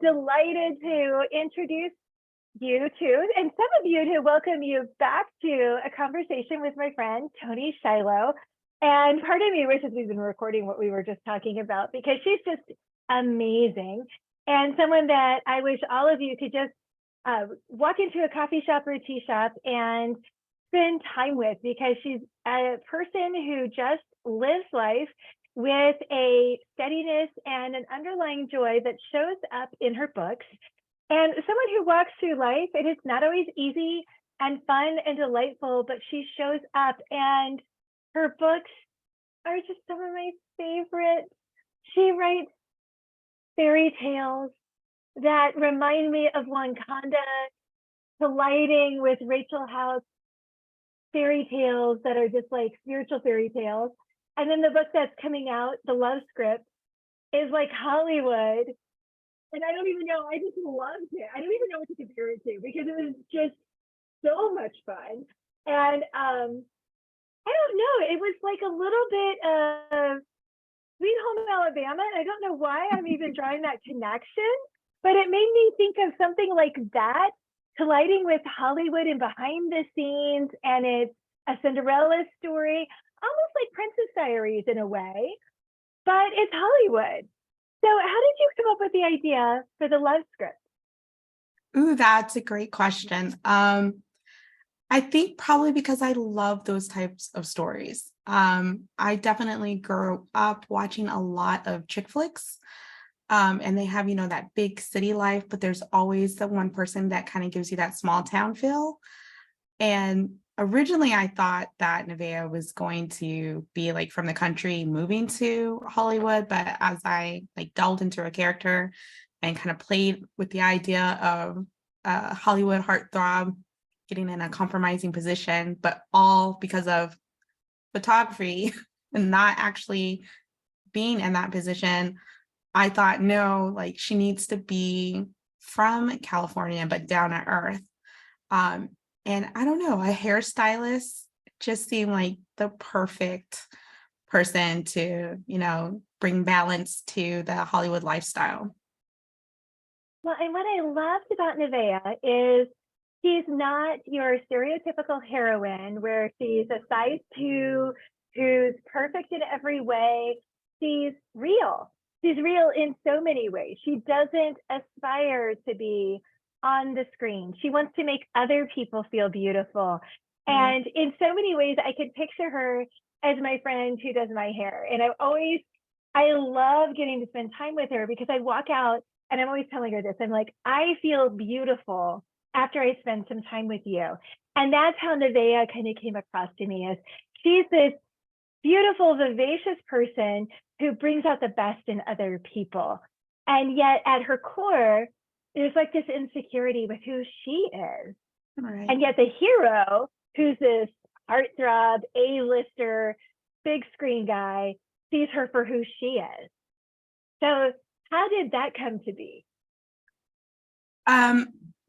delighted to introduce you to, and some of you to welcome you back to a conversation with my friend, Toni Shiloh. And part of me wishes we've been recording what we were just talking about because she's just amazing. And someone that I wish all of you could just walk into a coffee shop or a tea shop and spend time with, because she's a person who just lives life with a steadiness and an underlying joy that shows up in her books. And someone who walks through life, and it's not always easy and fun and delightful, but she shows up, and her books are just some of my favorites. She writes fairy tales that remind me of Wakanda, colliding with Rachel House fairy tales that are just like spiritual fairy tales. And then the book that's coming out, The Love Script, is like Hollywood. And I don't even know, I just loved it. I don't even know what to compare it to because it was just so much fun. And I don't know, it was like a little bit of Sweet Home Alabama. And I don't know why I'm even drawing that connection, but it made me think of something like that colliding with Hollywood and behind the scenes. And it's a Cinderella story, almost like Princess Diaries in a way, but it's Hollywood. So how did you come up with the idea for The Love Script? Ooh, that's a great question. I think probably because I love those types of stories. I definitely grew up watching a lot of chick flicks. And they have, that big city life, but there's always the one person that kind of gives you that small town feel. And originally I thought that Neavah was going to be like from the country moving to Hollywood, but as I delved into her character and kind of played with the idea of a Hollywood heartthrob getting in a compromising position, but all because of photography and not actually being in that position, I thought, no, she needs to be from California, but down to earth. And I don't know, a hairstylist just seemed like the perfect person to, bring balance to the Hollywood lifestyle. Well, and what I loved about Neavah is she's not your stereotypical heroine where she's a size 2 who's perfect in every way. She's real. She's real in so many ways. She doesn't aspire to be on the screen. She wants to make other people feel beautiful. And in so many ways, I could picture her as my friend who does my hair. And I love getting to spend time with her because I walk out and I'm always telling her this. I'm like, I feel beautiful after I spend some time with you. And that's how Neavah kind of came across to me, as she's this beautiful, vivacious person who brings out the best in other people. And yet at her core, there's like this insecurity with who she is. Right. And yet the hero, who's this heartthrob, A-lister, big screen guy, sees her for who she is. So how did that come to be?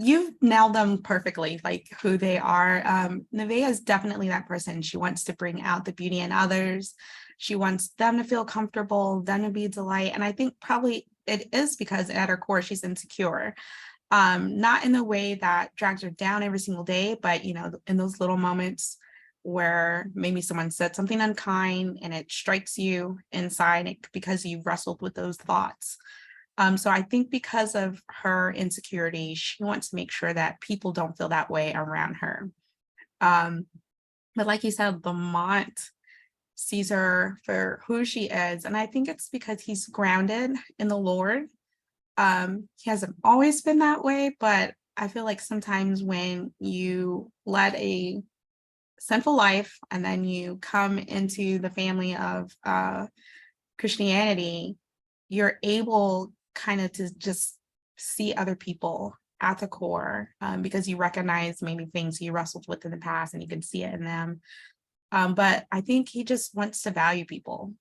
You've nailed them perfectly, like who they are. Neavah is definitely that person. She wants to bring out the beauty in others. She wants them to feel comfortable, them to be a delight. And I think probably it is because at her core, she's insecure. Not in the way that drags her down every single day, but in those little moments where maybe someone said something unkind and it strikes you inside because you've wrestled with those thoughts. So I think because of her insecurity, she wants to make sure that people don't feel that way around her. But like you said, Lamont sees her for who she is. And I think it's because he's grounded in the Lord. He hasn't always been that way, but I feel like sometimes when you led a sinful life and then you come into the family of Christianity, you're able kind of to just see other people at the core because you recognize maybe things you wrestled with in the past and you can see it in them. But I think he just wants to value people.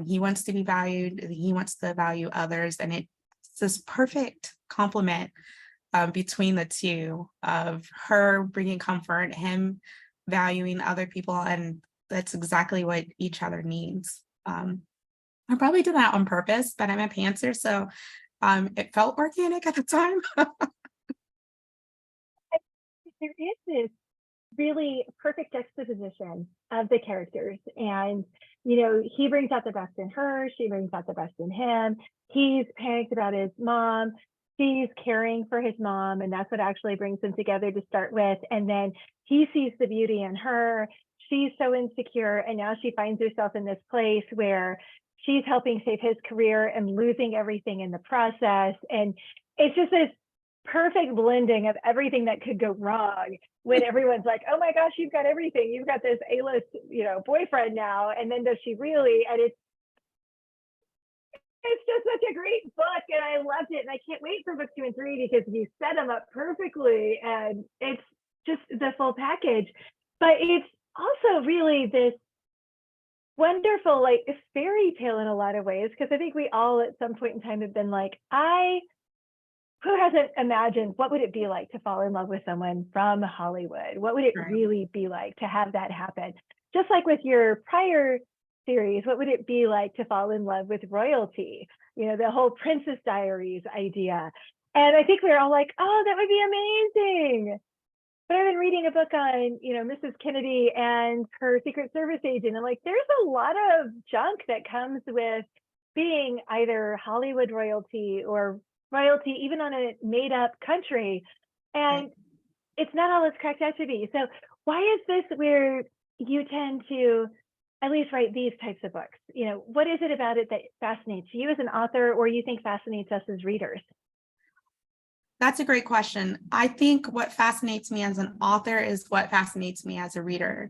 He wants to be valued. He wants to value others. And it's this perfect complement between the two of her bringing comfort, him valuing other people. And that's exactly what each other needs. I probably did that on purpose, but I'm a pantser. So It felt organic at the time. There is this really perfect juxtaposition of the characters. And, he brings out the best in her, she brings out the best in him. He's panicked about his mom. She's caring for his mom, and that's what actually brings them together to start with. And then he sees the beauty in her. She's so insecure, and now she finds herself in this place where she's helping save his career and losing everything in the process. And it's just this perfect blending of everything that could go wrong when everyone's like, oh my gosh, you've got everything. You've got this A-list, boyfriend now. And then does she really? And it's just such a great book, and I loved it. And I can't wait for book 2 and 3 because you set them up perfectly, and it's just the full package. But it's also really this wonderful, like, fairy tale in a lot of ways, because I think we all at some point in time have been like, who hasn't imagined what would it be like to fall in love with someone from Hollywood? What would it Right. really be like to have that happen? Just like with your prior series, what would it be like to fall in love with royalty? The whole Princess Diaries idea. And I think we're all like, oh, that would be amazing. But I've been reading a book on, Mrs. Kennedy and her Secret Service agent. And like, there's a lot of junk that comes with being either Hollywood royalty or royalty, even on a made up country. And it's not all it's cracked out to be. So why is this where you tend to at least write these types of books? What is it about it that fascinates you as an author, or you think fascinates us as readers? That's a great question. I think what fascinates me as an author is what fascinates me as a reader.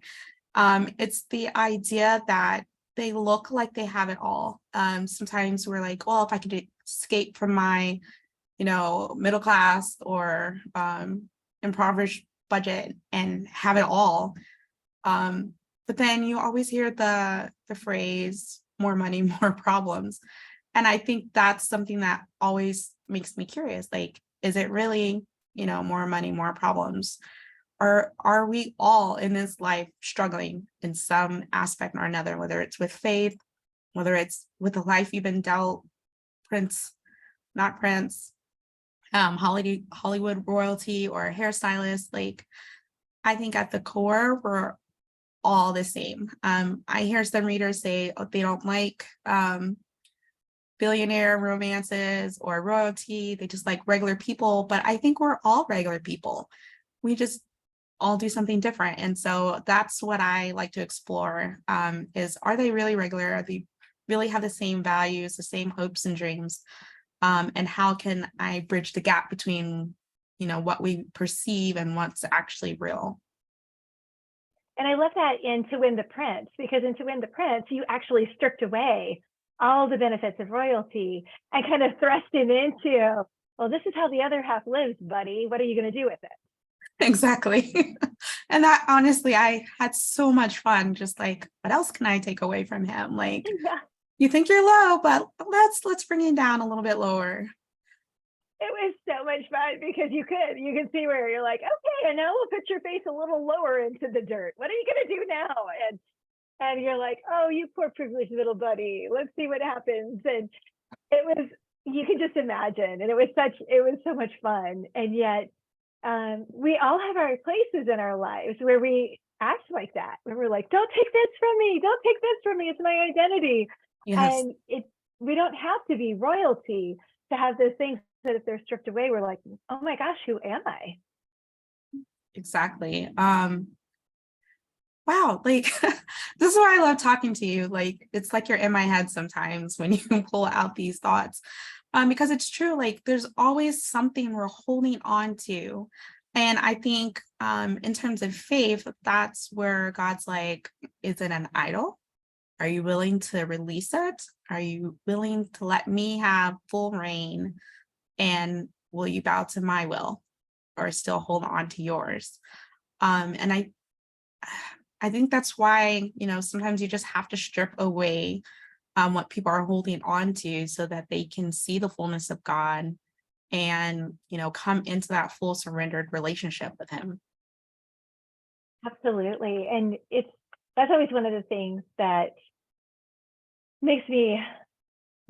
It's the idea that they look like they have it all. Sometimes we're like, well, if I could escape from my, middle class or impoverished budget and have it all. But then you always hear the phrase, more money, more problems. And I think that's something that always makes me curious. Like, is it really, more money, more problems? Or are we all in this life struggling in some aspect or another, whether it's with faith, whether it's with the life you've been dealt, prince, not prince, Hollywood royalty or hairstylist? Like, I think at the core, we're all the same. I hear some readers say they don't like billionaire romances or royalty. They just like regular people, but I think we're all regular people. We just all do something different. And so that's what I like to explore, is, are they really regular? Are they really have the same values, the same hopes and dreams? And how can I bridge the gap between, what we perceive and what's actually real? And I love that in To Win the Prince, because in To Win the Prince, you actually stripped away all the benefits of royalty and kind of thrust him into, well, this is how the other half lives, buddy. What are you going to do with it? Exactly. And that, honestly, I had so much fun. Just like, what else can I take away from him? Like, Yeah, you think you're low, but let's bring it down a little bit lower. it was so much fun because you can see where you're like, okay, and now we'll put your face a little lower into the dirt. What are you going to do now? And you're like, oh, you poor privileged little buddy. Let's see what happens. And it was, you can just imagine. And it was so much fun. And yet we all have our places in our lives where we act like that, where we're like, don't take this from me. Don't take this from me. It's my identity. Yes, And we don't have to be royalty to have those things that if they're stripped away, we're like, oh my gosh, who am I? exactly. Wow, like this is why I love talking to you. Like, it's like you're in my head sometimes when you pull out these thoughts. Because it's true, like there's always something we're holding on to. And I think in terms of faith, that's where God's like, is it an idol? Are you willing to release it? Are you willing to let me have full reign? And will you bow to my will or still hold on to yours? And I think that's why, sometimes you just have to strip away what people are holding on to so that they can see the fullness of God and, come into that full surrendered relationship with him. Absolutely. And that's always one of the things that makes me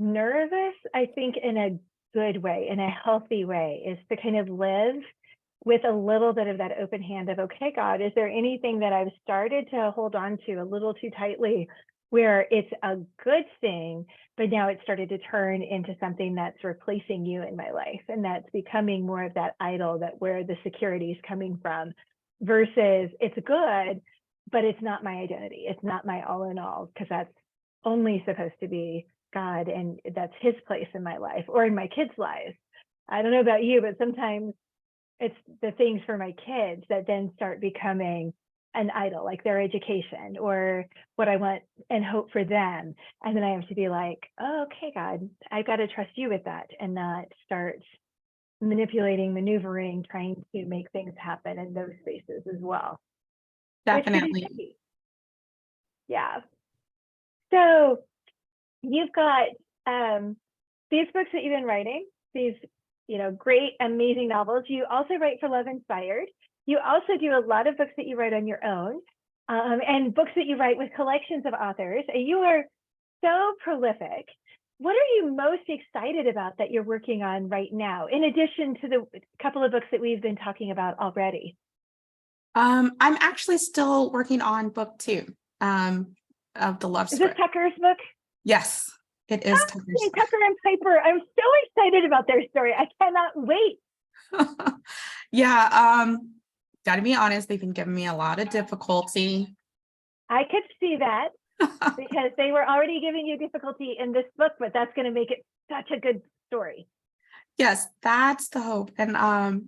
nervous, I think, in a good way, in a healthy way, is to kind of live with a little bit of that open hand of, okay, God, is there anything that I've started to hold on to a little too tightly where it's a good thing, but now it's started to turn into something that's replacing you in my life, and that's becoming more of that idol, that where the security is coming from, versus it's good, but it's not my identity. It's not my all in all, because that's only supposed to be God, and that's his place in my life or in my kids' lives. I don't know about you, but sometimes it's the things for my kids that then start becoming an idol, like their education or what I want and hope for them. And then I have to be like, oh, okay, God, I've got to trust you with that, and not start manipulating, maneuvering, trying to make things happen in those spaces as well. Which can be Definitely. tricky. Yeah. So you've got these books that you've been writing, these, great, amazing novels. You also write for Love Inspired. You also do a lot of books that you write on your own, and books that you write with collections of authors. You are so prolific. What are you most excited about that you're working on right now, in addition to the couple of books that we've been talking about already? I'm actually still working on book 2 of the love Is this script. Tucker's book? Yes, it is Tucker's. Tucker and Piper. I'm so excited about their story. I cannot wait. Yeah, gotta be honest, they've been giving me a lot of difficulty. I could see that, because they were already giving you difficulty in this book, but that's going to make it such a good story. Yes, that's the hope. And I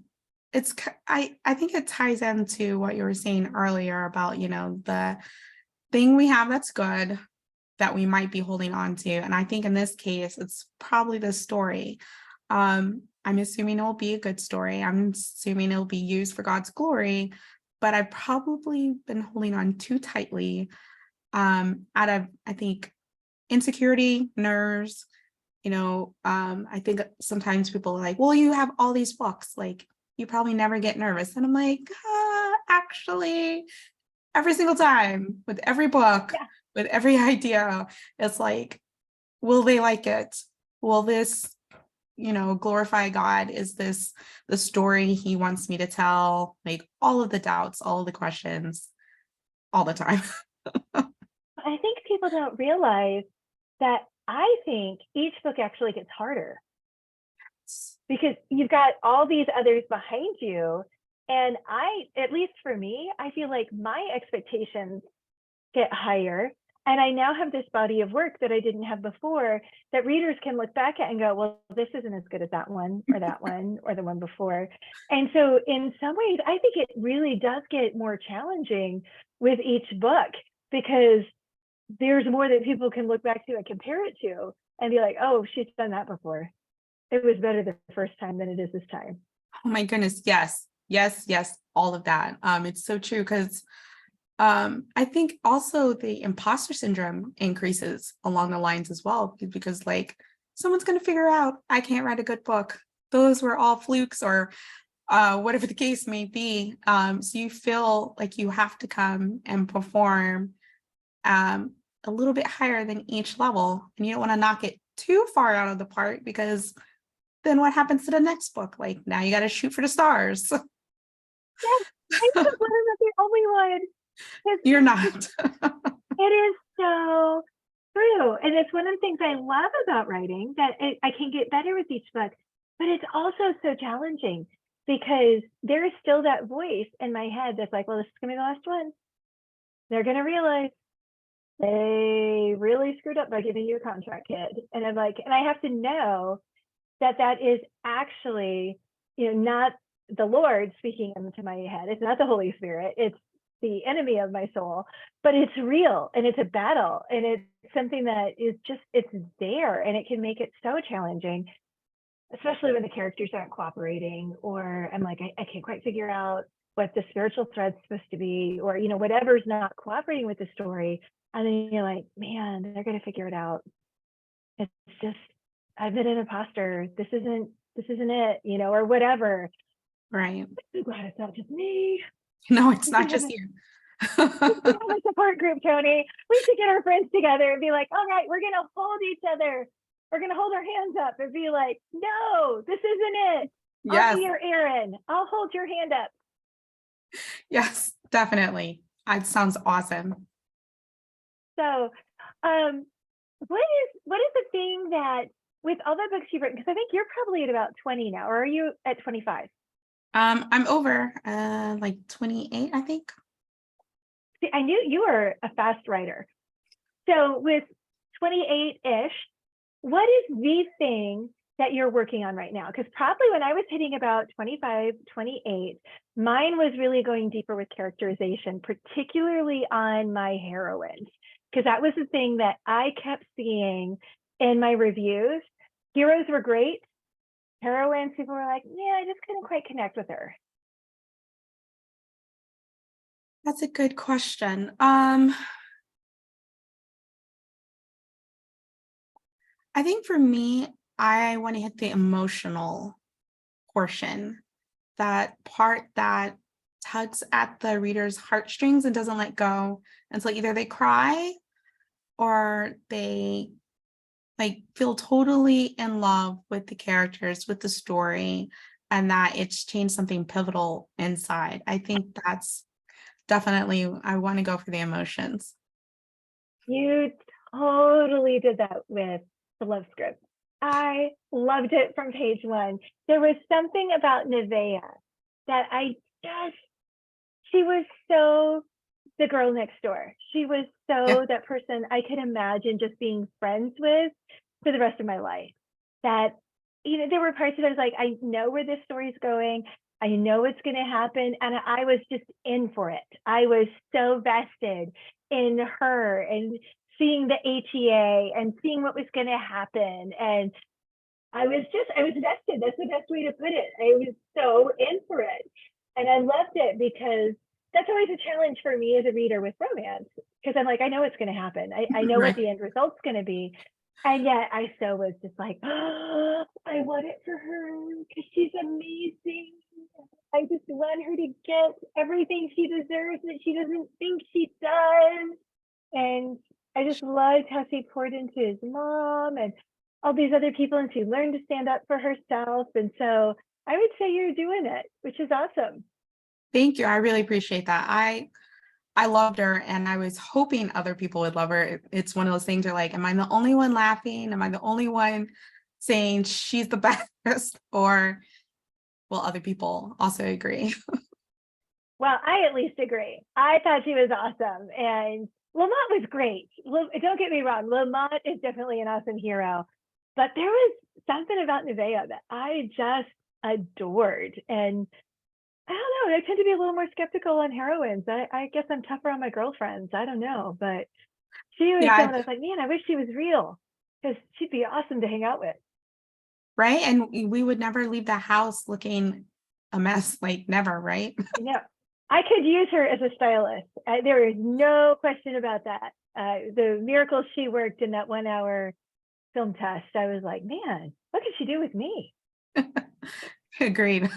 think it ties into what you were saying earlier about, the thing we have that's good that we might be holding on to. And I think in this case, it's probably the story. I'm assuming it will be a good story. I'm assuming it'll be used for God's glory, but I've probably been holding on too tightly out of, I think, insecurity, nerves. I think sometimes people are like, well, you have all these books, like you probably never get nervous. And I'm like, actually, every single time with every book, Yeah. with every idea, it's like, will they like it? Will this, glorify God? Is this the story he wants me to tell? Like all of the doubts, all of the questions, all the time. I think people don't realize that I think each book actually gets harder, because you've got all these others behind you. And at least for me, I feel like my expectations get higher. And I now have this body of work that I didn't have before, that readers can look back at and go, well, this isn't as good as that one or the one before. And so in some ways, I think it really does get more challenging with each book, because there's more that people can look back to and compare it to and be like, oh, she's done that before. It was better the first time than it is this time. Oh my goodness. Yes, all of that. It's so true, because I think also the imposter syndrome increases along the lines as well, because like someone's going to figure out I can't write a good book. Those were all flukes, or whatever the case may be. So you feel like you have to come and perform a little bit higher than each level, and you don't want to knock it too far out of the park, because then what happens to the next book? Like now you got to shoot for the stars. Yes, I know, I'm not the only one. You're not. It is so true. And it's one of the things I love about writing, that I can get better with each book, but it's also so challenging, because there is still that voice in my head that's like, well, this is going to be the last one. They're going to realize they really screwed up by giving you a contract, kid. And I'm like, and I have to know that that is actually, not the Lord speaking into my head. It's not the Holy Spirit. It's the enemy of my soul, but it's real, and it's a battle, and it's something that is just, it's there, and it can make it so challenging, especially when the characters aren't cooperating, or I'm like, I can't quite figure out what the spiritual thread's supposed to be, or, whatever's not cooperating with the story. And then you're like, man, they're going to figure it out. It's just, I've been an imposter. This isn't it, or whatever. Right. I'm glad it's not just me. No, it's not just you. We should have a support group, Toni. We should get our friends together and be like, all right, we're going to hold each other. We're going to hold our hands up and be like, no, This isn't it. I'll Yes, be your Aaron. I'll hold your hand up. yes, definitely. It sounds awesome. So, um, what is the thing that with all the books you've written, because I think you're probably at about 20 now, or are you at 25? I'm over like 28, I think. See, I knew you were a fast writer. So with 28-ish, what is the thing that you're working on right now? Because probably when I was hitting about 25, 28, mine was really going deeper with characterization, particularly on my heroines, because that was the thing that I kept seeing in my reviews. Heroes were great. Heroines, people were like, yeah, I just couldn't quite connect with her. That's a good question. I think for me, I want to hit the emotional portion, that part that tugs at the reader's heartstrings and doesn't let go until either they cry or they like feel totally in love with the characters, with the story, and that it's changed something pivotal inside. I think that's definitely, I want to go for the emotions. You totally did that with the love script. I loved it from page one. There was something about Neavah that I just, she was so the girl next door. She was Yeah. so that person I could imagine just being friends with for the rest of my life. That, there were parts of it I was like, I know where this story's going. I know what's going to happen. And I was just in for it. I was so vested in her and seeing the ATA and seeing what was going to happen. And I was vested. That's the best way to put it. I was so in for it. And I loved it because that's always a challenge for me as a reader with romance. Because I'm like, I know what's going to happen. I know what Right. the end result's going to be. And yet I so was just like, oh, I want it for her because she's amazing. I just want her to get everything she deserves that she doesn't think she does. And I just loved how she poured into his mom and all these other people, and she learned to stand up for herself. And so I would say you're doing it, which is awesome. Thank you. I really appreciate that. I loved her and I was hoping other people would love her. It's one of those things you're like, am I the only one laughing? Am I the only one saying she's the best? Or will other people also agree? Well, I at least agree. I thought she was awesome. And Lamont was great. Don't get me wrong. Lamont is definitely an awesome hero. But there was something about Neavah that I just adored. And I don't know. I tend to be a little more skeptical on heroines. I guess I'm tougher on my girlfriends. I don't know. But she was Yeah, someone I was like, man, I wish she was real because she'd be awesome to hang out with. right. And we would never leave the house looking a mess, like never, right? You know, I could use her as a stylist. There is no question about that. The miracles she worked in that 1 hour film test, I was like, man, what could she do with me? Agreed.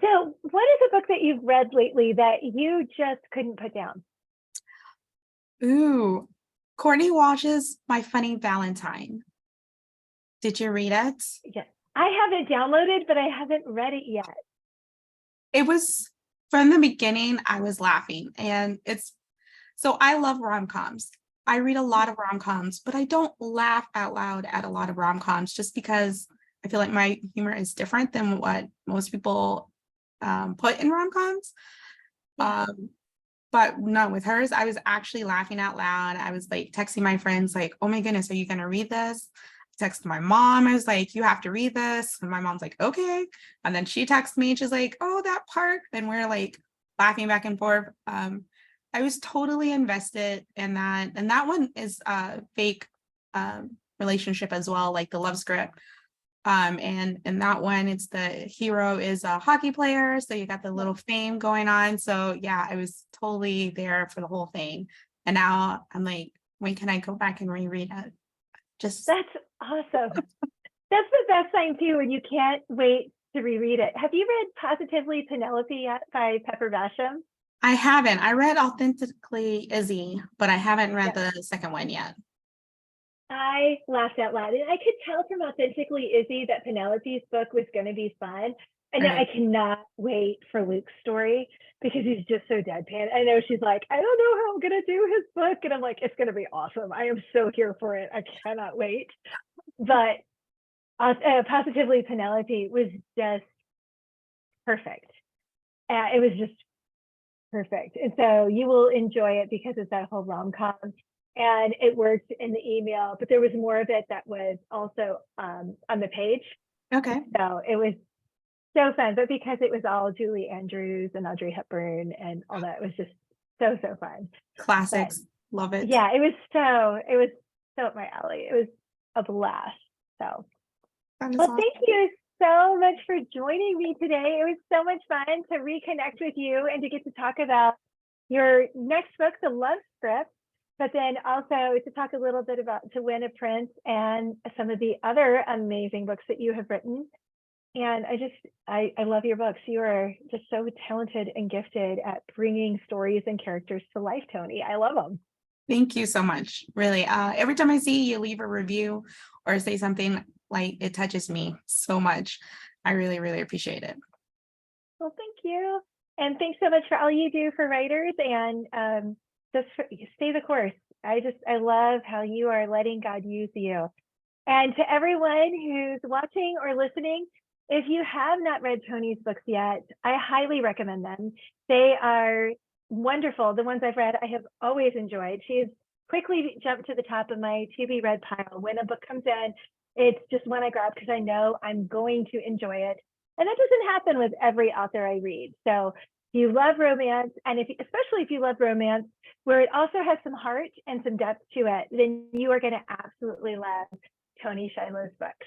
So, what is a book that you've read lately that you just couldn't put down? Ooh, Courtney Walsh's My Funny Valentine. Did you read it? Yes, I have it downloaded, but I haven't read it yet. It was from the beginning, I was laughing. And it's so I love rom-coms. I read a lot of rom-coms, but I don't laugh out loud at a lot of rom-coms just because I feel like my humor is different than what most people put in rom-coms. Yeah. But no, with hers, I was actually laughing out loud. I was like texting my friends, like, oh my goodness, are you going to read this? I texted my mom. I was like, you have to read this. And my mom's like, okay. And then she texted me. She's like, oh, that part. And we're like laughing back and forth. I was totally invested in that. And that one is a fake relationship as well, like the love script. And in that one, it's the hero is a hockey player, so you got the little fame going on. So yeah, I was totally there for the whole thing. And now I'm like, when can I go back and reread it? Just That's awesome. That's the best sign too, when you can't wait to reread it. Have you read Positively Penelope yet by Pepper Basham? I haven't. I read Authentically Izzy, but I haven't read Yeah. the second one yet. I laughed out loud. And I could tell from Authentically Izzy that Penelope's book was going to be fun. And now I Okay. cannot wait for Luke's story because he's just so deadpan. I know she's like, I don't know how I'm going to do his book. And I'm like, it's going to be awesome. I am so here for it. I cannot wait. But Positively Penelope was just perfect. It was just perfect. And so you will enjoy it because it's that whole rom-com and it worked in the email, but there was more of it that was also on the page. Okay. So it was so fun, but because it was all Julie Andrews and Audrey Hepburn and all that, it was just so, so fun. But Classics. Love it. yeah, it was so up my alley. It was a blast. So, That is well, awesome. thank you so much for joining me today. It was so much fun to reconnect with you and to get to talk about your next book, The Love Script, but then also to talk a little bit about To Win a Prince and some of the other amazing books that you have written. And I love your books. You are just so talented and gifted at bringing stories and characters to life, Toni. I love them. Thank you so much. Really. Every time I see you leave a review or say something, like, it touches me so much. I really, really appreciate it. Well, thank you. And thanks so much for all you do for writers and stay the course. I love how you are letting God use you. And to everyone who's watching or listening, if you have not read Toni's books yet, I highly recommend them. They are wonderful. The ones I've read, I have always enjoyed. She's quickly jumped to the top of my to be read pile. When a book comes in, it's just one I grab because I know I'm going to enjoy it. And that doesn't happen with every author I read. So if you love romance, and especially if you love romance, where it also has some heart and some depth to it, then you are going to absolutely love Toni Shiloh's books.